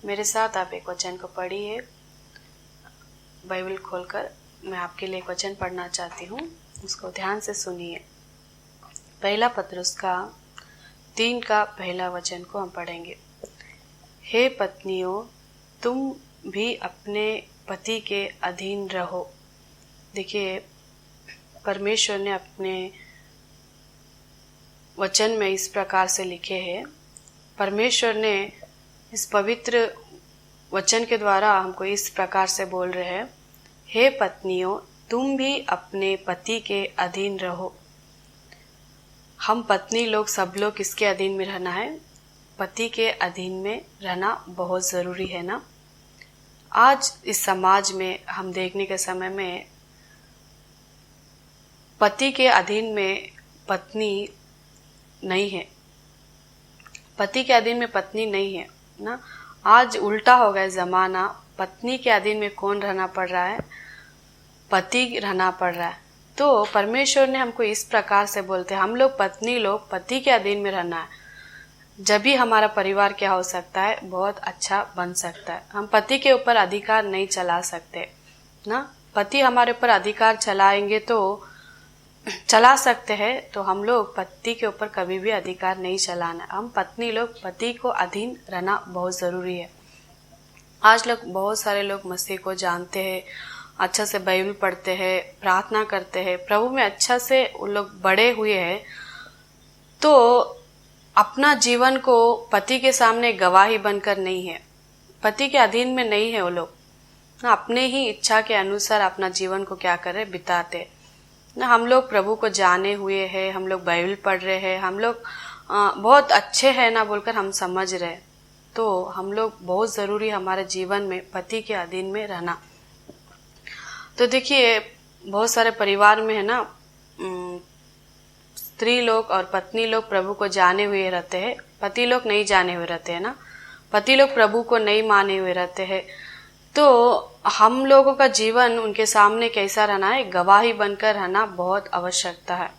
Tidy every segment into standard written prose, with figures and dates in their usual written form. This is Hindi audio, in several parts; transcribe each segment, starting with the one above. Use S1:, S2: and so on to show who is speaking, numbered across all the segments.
S1: मेरे साथ आप एक वचन को पढ़िए। बाइबल खोलकर मैं आपके लिए एक वचन पढ़ना चाहती हूँ, उसको ध्यान से सुनिए। पहला पत्रुस का 3 का पहला वचन को हम पढ़ेंगे। हे पत्नियों, तुम भी अपने पति के अधीन रहो। देखिए, परमेश्वर ने अपने वचन में इस प्रकार से लिखे हैं। परमेश्वर ने इस पवित्र वचन के द्वारा हमको इस प्रकार से बोल रहे हैं, हे पत्नियों, तुम भी अपने पति के अधीन रहो। हम पत्नी लोग सब लोग किसके अधीन में रहना है? पति के अधीन में रहना बहुत ज़रूरी है ना। आज इस समाज में हम देखने के समय में पति के अधीन में पत्नी नहीं है, पति के अधीन में पत्नी नहीं है ना। आज उल्टा हो गया ज़माना। पत्नी के अधीन में कौन रहना पड़ रहा है? पति रहना पड़ रहा है। तो परमेश्वर ने हमको इस प्रकार से बोलते हैं, हम लोग पत्नी लोग पति के अधीन में रहना है। जब भी हमारा परिवार क्या हो सकता है? बहुत अच्छा बन सकता है। हम पति के ऊपर अधिकार नहीं चला सकते ना। पति हमारे ऊपर अधिकार चलाएंगे तो चला सकते हैं, तो हम लोग पति के ऊपर कभी भी अधिकार नहीं चलाना। हम पत्नी लोग पति को अधीन रहना बहुत ज़रूरी है। आज लोग बहुत सारे लोग मसीह को जानते हैं, अच्छा से बाइबल पढ़ते हैं, प्रार्थना करते हैं, प्रभु में अच्छा से उन लोग बड़े हुए हैं, तो अपना जीवन को पति के सामने गवाही बनकर नहीं है, पति के अधीन में नहीं है। वो लोग अपने ही इच्छा के अनुसार अपना जीवन को क्या कर रहे? बिताते ना। हम लोग प्रभु को जाने हुए हैं, हम लोग बाइबल पढ़ रहे हैं, हम लोग बहुत अच्छे हैं ना बोलकर हम समझ रहे, तो हम लोग बहुत ज़रूरी हमारे जीवन में पति के अधीन में रहना। तो देखिए, बहुत सारे परिवार में है ना, स्त्री लोग और पत्नी लोग प्रभु को जाने हुए रहते हैं, पति लोग नहीं जाने हुए रहते हैं ना। पति लोग प्रभु को नहीं माने हुए रहते हैं। तो हम लोगों का जीवन उनके सामने कैसा रहना है? गवाही बनकर रहना बहुत आवश्यकता है।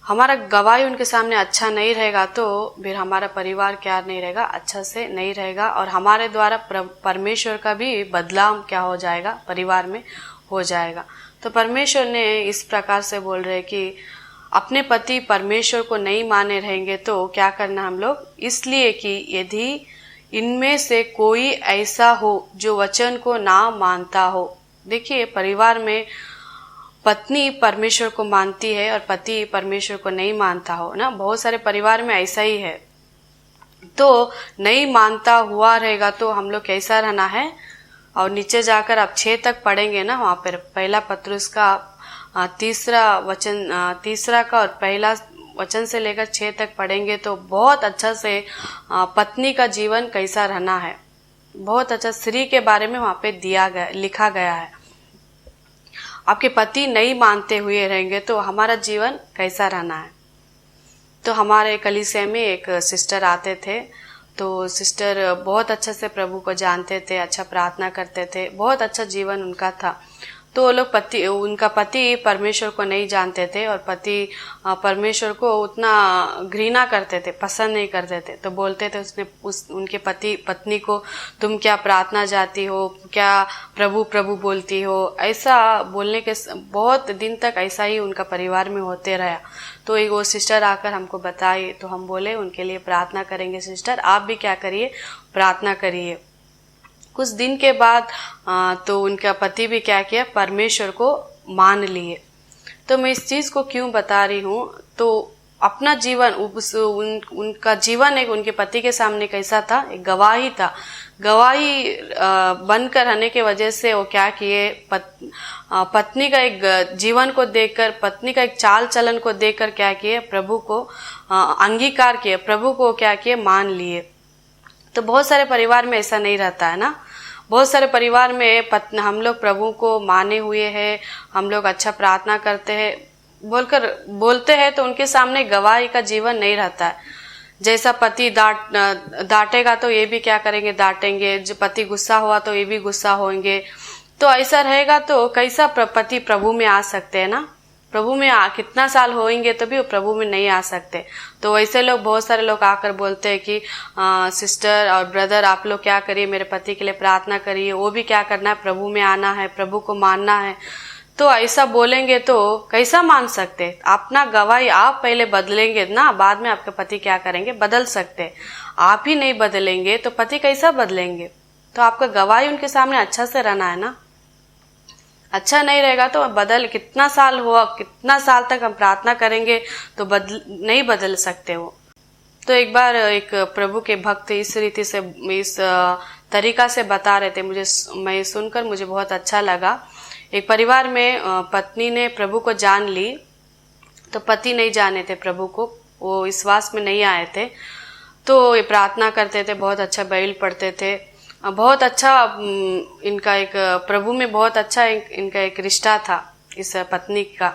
S1: हमारा गवाही उनके सामने अच्छा नहीं रहेगा तो फिर हमारा परिवार क्या नहीं रहेगा? अच्छा से नहीं रहेगा, और हमारे द्वारा परमेश्वर का भी बदलाव क्या हो जाएगा? परिवार में हो जाएगा। तो परमेश्वर ने इस प्रकार से बोल रहे कि अपने पति परमेश्वर को नहीं माने रहेंगे तो क्या करना हम लोग? इसलिए कि यदि इनमें से कोई ऐसा हो जो वचन को ना मानता हो। देखिए, परिवार में पत्नी परमेश्वर को मानती है और पति परमेश्वर को नहीं मानता हो ना। बहुत सारे परिवार में ऐसा ही है। तो नहीं मानता हुआ रहेगा तो हम लोग कैसा रहना है? और नीचे जाकर आप 6 तक पढ़ेंगे ना, वहाँ पर पहला पत्रुस का 3 का और पहला वचन से लेकर 6 तक पढ़ेंगे तो बहुत अच्छा से पत्नी का जीवन कैसा रहना है, बहुत अच्छा स्त्री के बारे में वहाँ पे लिखा गया है। आपके पति नहीं मानते हुए रहेंगे तो हमारा जीवन कैसा रहना है। तो हमारे कलीसिया में एक सिस्टर आते थे, तो सिस्टर बहुत अच्छे से प्रभु को जानते थे, अच्छा प्रार्थना करते थे, बहुत अच्छा जीवन उनका था। तो वो लोग उनका पति परमेश्वर को नहीं जानते थे और पति परमेश्वर को उतना घृणा करते थे, पसंद नहीं करते थे। तो बोलते थे उनके पत्नी को, तुम क्या प्रार्थना जाती हो, क्या प्रभु प्रभु बोलती हो, ऐसा बोलने के बहुत दिन तक ऐसा ही उनका परिवार में होते रहा। तो एक वो सिस्टर आकर हमको बताई, तो हम बोले उनके लिए प्रार्थना करेंगे। सिस्टर आप भी क्या करिए? प्रार्थना करिए। कुछ दिन के बाद तो उनका पति भी क्या किया? परमेश्वर को मान लिए। तो मैं इस चीज़ को क्यों बता रही हूँ? तो अपना जीवन उनका जीवन एक उनके पति के सामने कैसा था? एक गवाही था। गवाही बनकर रहने के वजह से वो क्या किए? पत्नी का एक जीवन को देखकर, पत्नी का एक चाल चलन को देखकर क्या किए? प्रभु को अंगीकार किए, प्रभु को क्या किए? मान लिए। तो बहुत सारे परिवार में ऐसा नहीं रहता है ना। बहुत सारे परिवार में हम लोग प्रभु को माने हुए हैं, हम लोग अच्छा प्रार्थना करते हैं बोलते हैं, तो उनके सामने गवाही का जीवन नहीं रहता है। जैसा पति डांटेगा तो ये भी क्या करेंगे? डांटेंगे। जो पति गुस्सा हुआ तो ये भी गुस्सा होंगे। तो ऐसा रहेगा तो कैसा पति प्रभु में आ सकते हैं ना। प्रभु में कितना साल होंगे तो भी वो प्रभु में नहीं आ सकते। तो वैसे लोग, बहुत सारे लोग आकर बोलते हैं कि सिस्टर और ब्रदर आप लोग क्या करिए, मेरे पति के लिए प्रार्थना करिए, वो भी क्या करना है, प्रभु में आना है, प्रभु को मानना है। तो ऐसा बोलेंगे तो कैसा मान सकते? अपना गवाही आप पहले बदलेंगे ना, बाद में आपके पति क्या करेंगे, बदल सकते। आप ही नहीं बदलेंगे तो पति कैसा बदलेंगे? तो आपका गवाही उनके सामने अच्छा से रहना है ना। अच्छा नहीं रहेगा तो बदल, कितना साल हुआ, कितना साल तक हम प्रार्थना करेंगे तो नहीं बदल सकते वो। तो एक बार एक प्रभु के भक्त इस रीति से, इस तरीका से बता रहे थे, मैं सुनकर मुझे बहुत अच्छा लगा। एक परिवार में पत्नी ने प्रभु को जान ली, तो पति नहीं जाने थे प्रभु को, वो विश्वास में नहीं आए थे। तो ये प्रार्थना करते थे, बहुत अच्छा बाइबल पढ़ते थे, बहुत अच्छा इनका एक प्रभु में बहुत अच्छा इनका एक रिश्ता था इस पत्नी का।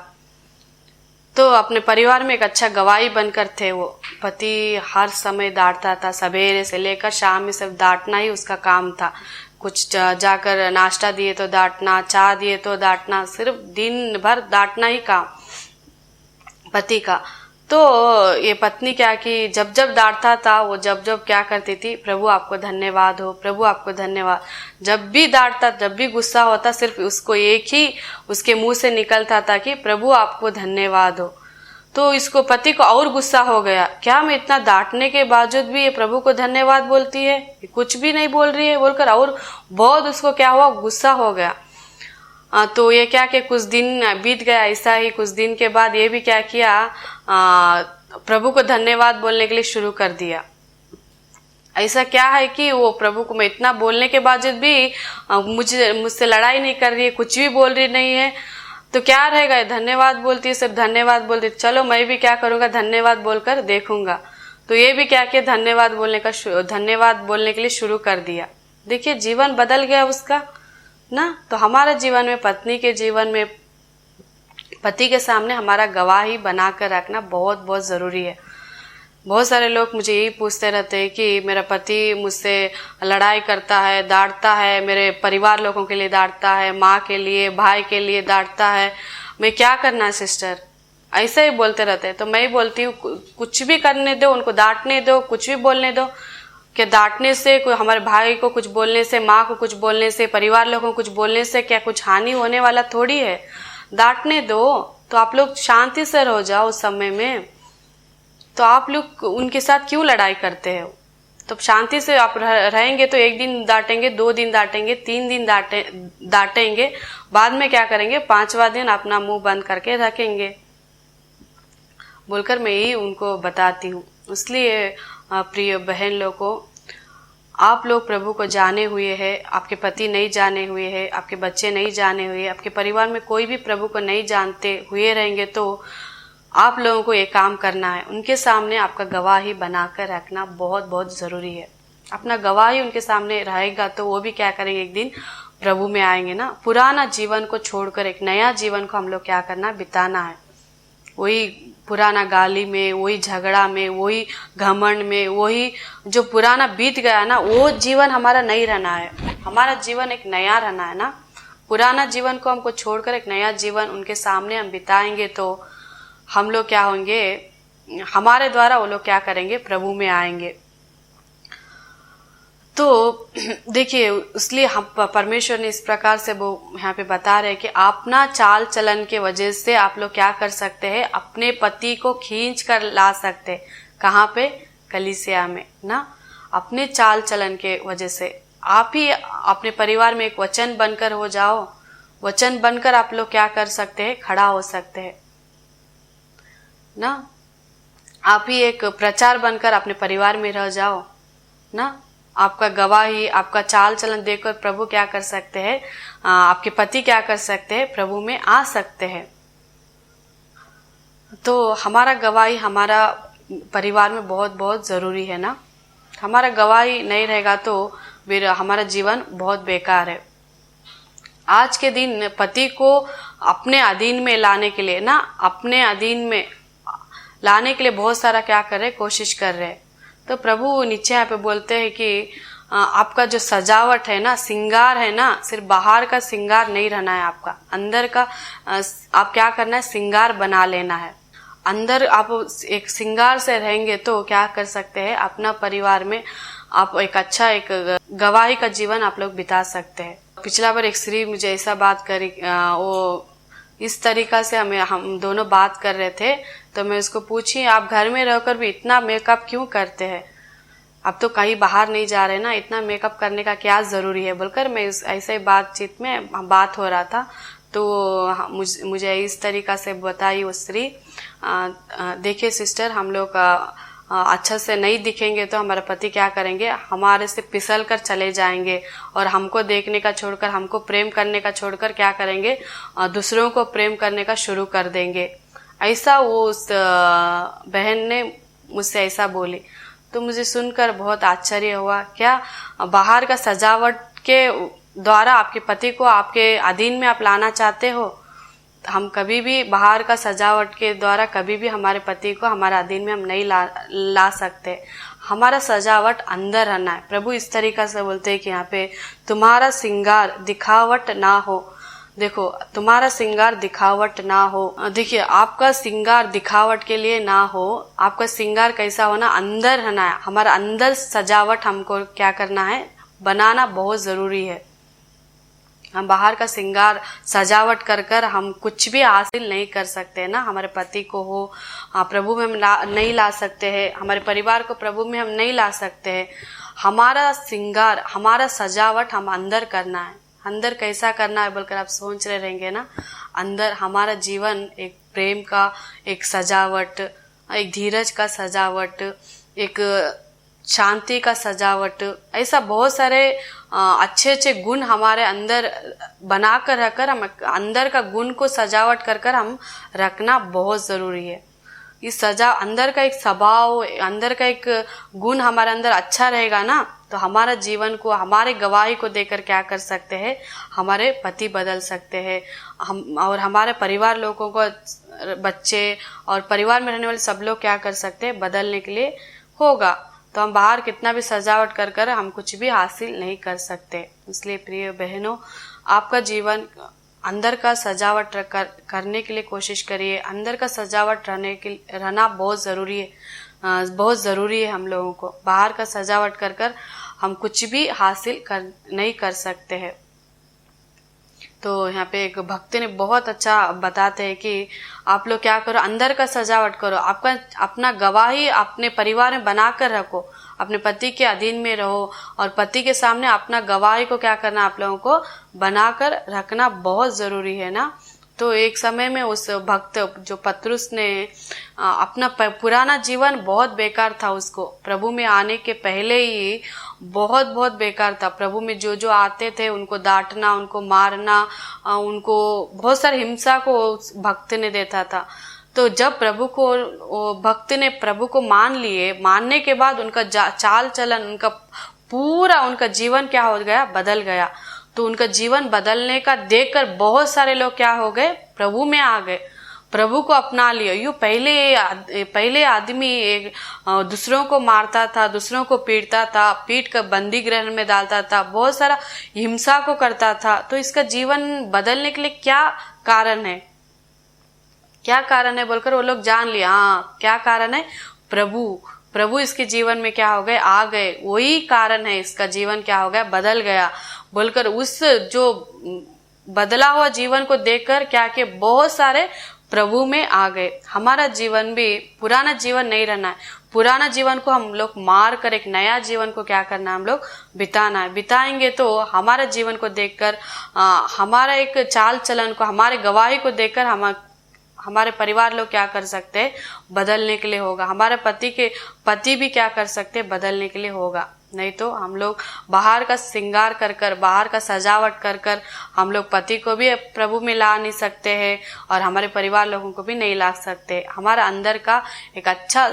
S1: तो अपने परिवार में एक अच्छा गवाही बनकर थे वो। पति हर समय डांटता था, सवेरे से लेकर शाम में सिर्फ डांटना ही उसका काम था। कुछ जाकर नाश्ता दिए तो डांटना, चाय दिए तो डांटना, सिर्फ दिन भर डांटना ही काम पति का। तो ये पत्नी क्या कि जब जब डांटता था वो, जब जब क्या करती थी, प्रभु आपको धन्यवाद हो, प्रभु आपको धन्यवाद। जब भी डांटता, जब भी गुस्सा होता, सिर्फ उसको एक ही उसके मुंह से निकलता था कि प्रभु आपको धन्यवाद हो। तो इसको पति को और गुस्सा हो गया, क्या मैं इतना डांटने के बावजूद भी ये प्रभु को धन्यवाद बोलती है, कुछ भी नहीं बोल रही है बोलकर, और बहुत उसको क्या हुआ, गुस्सा हो गया। तो ये क्या कि कुछ दिन बीत गया, ऐसा ही कुछ दिन के बाद ये भी क्या किया, प्रभु को धन्यवाद बोलने के लिए शुरू कर दिया। ऐसा क्या है कि वो प्रभु को मैं इतना बोलने के बावजूद भी मुझसे लड़ाई नहीं कर रही है, कुछ भी बोल रही नहीं है, तो क्या रहेगा, धन्यवाद बोलती है, सिर्फ धन्यवाद बोलती है, चलो मैं भी क्या करूंगा, धन्यवाद बोलकर देखूंगा। तो ये भी क्या किया, धन्यवाद बोलने के लिए शुरू कर दिया। देखिए जीवन बदल गया उसका ना। तो हमारा जीवन में, पत्नी के जीवन में, पति के सामने हमारा गवाही बनाकर रखना बहुत बहुत जरूरी है। बहुत सारे लोग मुझे यही पूछते रहते हैं कि मेरा पति मुझसे लड़ाई करता है, डांटता है, मेरे परिवार लोगों के लिए डांटता है, माँ के लिए, भाई के लिए डांटता है, मैं क्या करना है सिस्टर? ऐसे ही बोलते रहते हैं। तो मैं ही बोलती हूँ कुछ भी करने दो, उनको डांटने दो, कुछ भी बोलने दो। कि डांटने से, कोई हमारे भाई को कुछ बोलने से, माँ को कुछ बोलने से, परिवार लोगों को कुछ बोलने से क्या कुछ हानि होने वाला थोड़ी है। डांटने दो तो आप लोग शांति से रह जाओ उस समय में। तो आप लोग उनके साथ क्यों लड़ाई करते हो? तो शांति से आप रहेंगे तो एक दिन डांटेंगे, 2 दिन डांटेंगे, 3 दिन डांटेंगे, बाद में क्या करेंगे, 5वां दिन अपना मुंह बंद करके रखेंगे, बोलकर मैं ही उनको बताती हूँ। इसलिए प्रिय बहन लोगों, आप लोग प्रभु को जाने हुए हैं, आपके पति नहीं जाने हुए हैं, आपके बच्चे नहीं जाने हुए, आपके परिवार में कोई भी प्रभु को नहीं जानते हुए रहेंगे, तो आप लोगों को ये काम करना है, उनके सामने आपका गवाही बनाकर रखना बहुत बहुत जरूरी है। अपना गवाही उनके सामने रहेगा तो वो भी क्या करेंगे, एक दिन प्रभु में आएंगे ना। पुराना जीवन को छोड़कर एक नया जीवन को हम लोग क्या करना, बिताना है। वही पुराना गाली में, वही झगड़ा में, वही घमंड में, वही जो पुराना बीत गया ना, वो जीवन हमारा नहीं रहना है। हमारा जीवन एक नया रहना है ना। पुराना जीवन को हमको छोड़कर एक नया जीवन उनके सामने हम बिताएंगे तो हम लोग क्या होंगे, हमारे द्वारा वो लोग क्या करेंगे, प्रभु में आएंगे। तो देखिए, इसलिए हम परमेश्वर ने इस प्रकार से वो यहाँ पे बता रहे हैं कि अपना चाल चलन के वजह से आप लोग क्या कर सकते हैं, अपने पति को खींच कर ला सकते हैं। कहाँ पे? कलीसिया में ना। अपने चाल चलन के वजह से आप ही अपने परिवार में एक वचन बनकर हो जाओ। वचन बनकर आप लोग क्या कर सकते हैं, खड़ा हो सकते हैं ना। आप ही एक प्रचार बनकर अपने परिवार में रह जाओ ना। आपका गवाही, आपका चाल चलन देखकर प्रभु क्या कर सकते हैं, आपके पति क्या कर सकते हैं, प्रभु में आ सकते हैं। तो हमारा गवाही हमारा परिवार में बहुत बहुत जरूरी है ना। हमारा गवाही नहीं रहेगा तो फिर हमारा जीवन बहुत बेकार है। आज के दिन पति को अपने अधीन में लाने के लिए ना, अपने अधीन में लाने के लिए बहुत सारा क्या कर रहे, कोशिश कर रहे। तो प्रभु नीचे यहाँ पे बोलते हैं कि आपका जो सजावट है ना, श्रृंगार है ना, सिर्फ बाहर का श्रृंगार नहीं रहना है, आपका अंदर का आप क्या करना है, श्रृंगार बना लेना है। अंदर आप एक श्रृंगार से रहेंगे तो क्या कर सकते हैं, अपना परिवार में आप एक अच्छा एक गवाही का जीवन आप लोग बिता सकते हैं। पिछला बार एक स्त्री मुझे ऐसा बात करी, वो इस तरीका से हम दोनों बात कर रहे थे, तो मैं उसको पूछी आप घर में रहकर भी इतना मेकअप क्यों करते हैं, अब तो कहीं बाहर नहीं जा रहे ना, इतना मेकअप करने का क्या जरूरी है बोलकर मैं ऐसे बातचीत में बात हो रहा था। तो मुझे इस तरीका से बताई वो स्त्री, देखिए सिस्टर, हम लोग अच्छा से नहीं दिखेंगे तो हमारा पति क्या करेंगे, हमारे से फिसल कर चले जाएंगे और हमको देखने का छोड़कर, हमको प्रेम करने का छोड़कर क्या करेंगे, दूसरों को प्रेम करने का शुरू कर देंगे। ऐसा वो उस बहन ने मुझसे ऐसा बोली। तो मुझे सुनकर बहुत आश्चर्य हुआ, क्या बाहर का सजावट के द्वारा आपके पति को आपके अधीन में आप लाना चाहते हो? हम कभी भी बाहर का सजावट के द्वारा कभी भी हमारे पति को हमारे अधीन में हम नहीं ला सकते। हमारा सजावट अंदर रहना है। प्रभु इस तरीका से बोलते हैं कि यहाँ पे तुम्हारा श्रृंगार दिखावट ना हो। देखो, तुम्हारा श्रृंगार दिखावट ना हो। देखिए, आपका श्रृंगार दिखावट के लिए ना हो, आपका श्रृंगार कैसा होना, अंदर रहना है। हमारा अंदर सजावट हमको क्या करना है, बनाना बहुत जरूरी है। हम बाहर का श्रृंगार सजावट कर हम कुछ भी हासिल नहीं कर सकते ना। हमारे पति को हो प्रभु में हम नहीं ला सकते हैं, हमारे परिवार को प्रभु में हम नहीं ला सकते हैं। हमारा श्रृंगार, हमारा सजावट हम अंदर करना है। अंदर कैसा करना है बोलकर आप सोच रहे रहेंगे ना। अंदर हमारा जीवन एक प्रेम का एक सजावट, एक धीरज का सजावट, एक शांति का सजावट, ऐसा बहुत सारे अच्छे अच्छे गुण हमारे अंदर बनाकर रखकर, हम अंदर का गुण को सजावट कर हम रखना बहुत जरूरी है। इस अंदर का एक स्वभाव, अंदर का एक गुण हमारे अंदर अच्छा रहेगा ना, तो हमारा जीवन को, हमारे गवाही को देकर क्या कर सकते हैं, हमारे पति बदल सकते हैं। हम और हमारे परिवार लोगों को, बच्चे और परिवार में रहने वाले सब लोग क्या कर सकते हैं, बदलने के लिए होगा। तो हम बाहर कितना भी सजावट कर हम कुछ भी हासिल नहीं कर सकते। इसलिए प्रिय बहनों, आपका जीवन अंदर का सजावट करने के लिए कोशिश करिए। अंदर का सजावट रहना बहुत ज़रूरी है, बहुत ज़रूरी है हम लोगों को। बाहर का सजावट कर हम कुछ भी हासिल नहीं कर सकते हैं। तो यहाँ पे एक भक्त ने बहुत अच्छा बताते हैं कि आप लोग क्या करो, अंदर का सजावट करो। आपका अपना गवाही अपने परिवार में बनाकर रखो, अपने पति के अधीन में रहो और पति के सामने अपना गवाही को क्या करना, आप लोगों को बनाकर रखना बहुत जरूरी है ना। तो एक समय में उस भक्त जो पतरुस ने अपना पुराना जीवन बहुत बेकार था, उसको प्रभु में आने के पहले ही बहुत बहुत बेकार था। प्रभु में जो जो आते थे उनको डांटना, उनको मारना, उनको बहुत सारी हिंसा को उस भक्त ने देता था। तो जब प्रभु को भक्त ने प्रभु को मान लिए, मानने के बाद उनका चाल चलन, उनका पूरा उनका जीवन क्या हो गया, बदल गया। तो उनका जीवन बदलने का देखकर बहुत सारे लोग क्या हो गए, प्रभु में आ गए, प्रभु को अपना लिया। यूँ पहले आदमी एक दूसरों को मारता था, दूसरों को पीटता था, पीट कर बंदी गृह में डालता था, बहुत सारा हिंसा को करता था। तो इसका जीवन बदलने के लिए क्या कारण है, क्या कारण है बोलकर वो लोग जान लिया। हाँ, क्या कारण है, प्रभु इसके जीवन में क्या हो गए, आ गए, वही कारण है इसका जीवन क्या हो गया, बदल गया बोलकर उस जो बदला हुआ जीवन को देखकर क्या कि बहुत सारे प्रभु में आ गए। हमारा जीवन भी पुराना जीवन नहीं रहना है। पुराना जीवन को हम लोग मार कर एक नया जीवन को क्या करना है, हम लोग बिताना है। बिताएंगे तो हमारा जीवन को देखकर, हमारा एक चाल चलन को, हमारे गवाही को देखकर हमारे परिवार लोग क्या कर सकते हैं, बदलने के लिए होगा। हमारे पति भी क्या कर सकते हैं, बदलने के लिए होगा। नहीं तो हम लोग बाहर का श्रृंगार कर बाहर का सजावट कर हम लोग पति को भी प्रभु में ला नहीं सकते हैं और हमारे परिवार लोगों को भी नहीं ला सकते। हमारा अंदर का एक अच्छा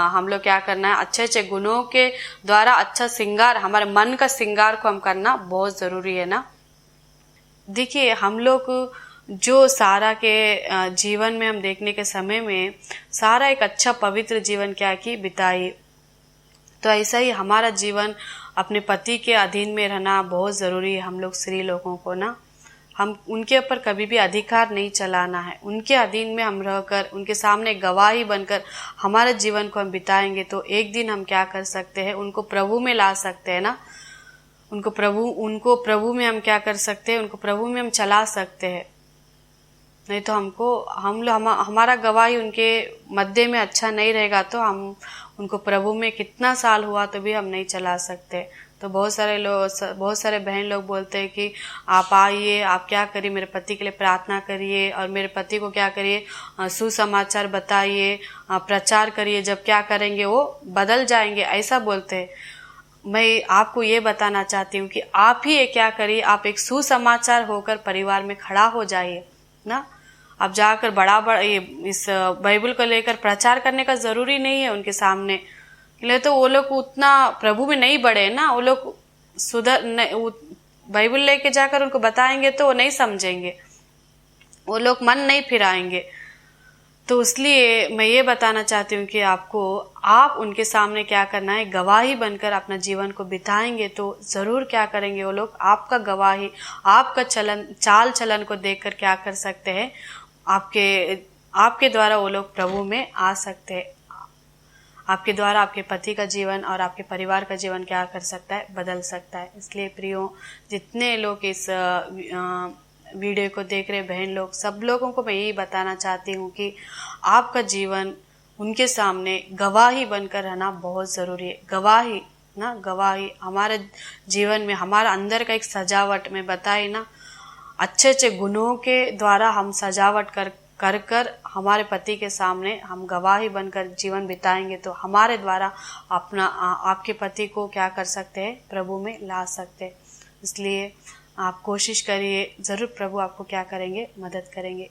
S1: हम लोग क्या करना है, अच्छे अच्छे गुणों के द्वारा अच्छा श्रृंगार, हमारे मन का श्रृंगार को हम करना बहुत जरूरी है ना। देखिए, हम लोग जो सारा के जीवन में हम देखने के समय में सारा एक अच्छा पवित्र जीवन क्या की बिताई, तो ऐसा ही हमारा जीवन अपने पति के अधीन में रहना बहुत ज़रूरी है। हम लोग स्त्री लोगों को ना, हम उनके ऊपर कभी भी अधिकार नहीं चलाना है। उनके अधीन में हम रहकर उनके सामने गवाही बनकर हमारे जीवन को हम बिताएंगे तो एक दिन हम क्या कर सकते हैं, उनको प्रभु में ला सकते हैं ना। उनको प्रभु में हम क्या कर सकते हैं, उनको प्रभु में हम चला सकते हैं। नहीं तो हमारा गवाही उनके मध्य में अच्छा नहीं रहेगा तो हम उनको प्रभु में कितना साल हुआ तो भी हम नहीं चला सकते। तो बहुत सारे बहन लोग बोलते हैं कि आप आइए, आप क्या करिए, मेरे पति के लिए प्रार्थना करिए और मेरे पति को क्या करिए, सुसमाचार बताइए, प्रचार करिए। जब क्या करेंगे वो बदल जाएंगे, ऐसा बोलते हैं। मैं आपको ये बताना चाहती हूँ कि आप ही क्या करिए, आप एक सुसमाचार होकर परिवार में खड़ा हो जाइए ना। आप जाकर बड़ा इस बाइबल को लेकर प्रचार करने का जरूरी नहीं है उनके सामने, ले तो वो लोग उतना प्रभु में नहीं बढ़े ना। वो लोग बाइबल लेके जाकर उनको बताएंगे तो वो नहीं समझेंगे, वो लोग मन नहीं फिराएंगे। तो इसलिए मैं ये बताना चाहती हूँ कि आप उनके सामने क्या करना है, गवाही बनकर अपना जीवन को बिताएंगे तो जरूर क्या करेंगे वो लोग, आपका गवाही, आपका चाल चलन को देखकर क्या कर सकते हैं, आपके द्वारा वो लोग प्रभु में आ सकते हैं। आपके द्वारा आपके पति का जीवन और आपके परिवार का जीवन क्या कर सकता है, बदल सकता है। इसलिए प्रियो, जितने लोग इस वीडियो को देख रहे बहन लोग, सब लोगों को मैं यही बताना चाहती हूँ कि आपका जीवन उनके सामने गवाही बनकर रहना बहुत ज़रूरी है। गवाही हमारे जीवन में, हमारा अंदर का एक सजावट में बताए ना, अच्छे अच्छे गुणों के द्वारा हम सजावट कर हमारे पति के सामने हम गवाही बनकर जीवन बिताएंगे तो हमारे द्वारा आपके पति को क्या कर सकते हैं, प्रभु में ला सकते हैं। इसलिए आप कोशिश करिए, ज़रूर प्रभु आपको क्या करेंगे, मदद करेंगे।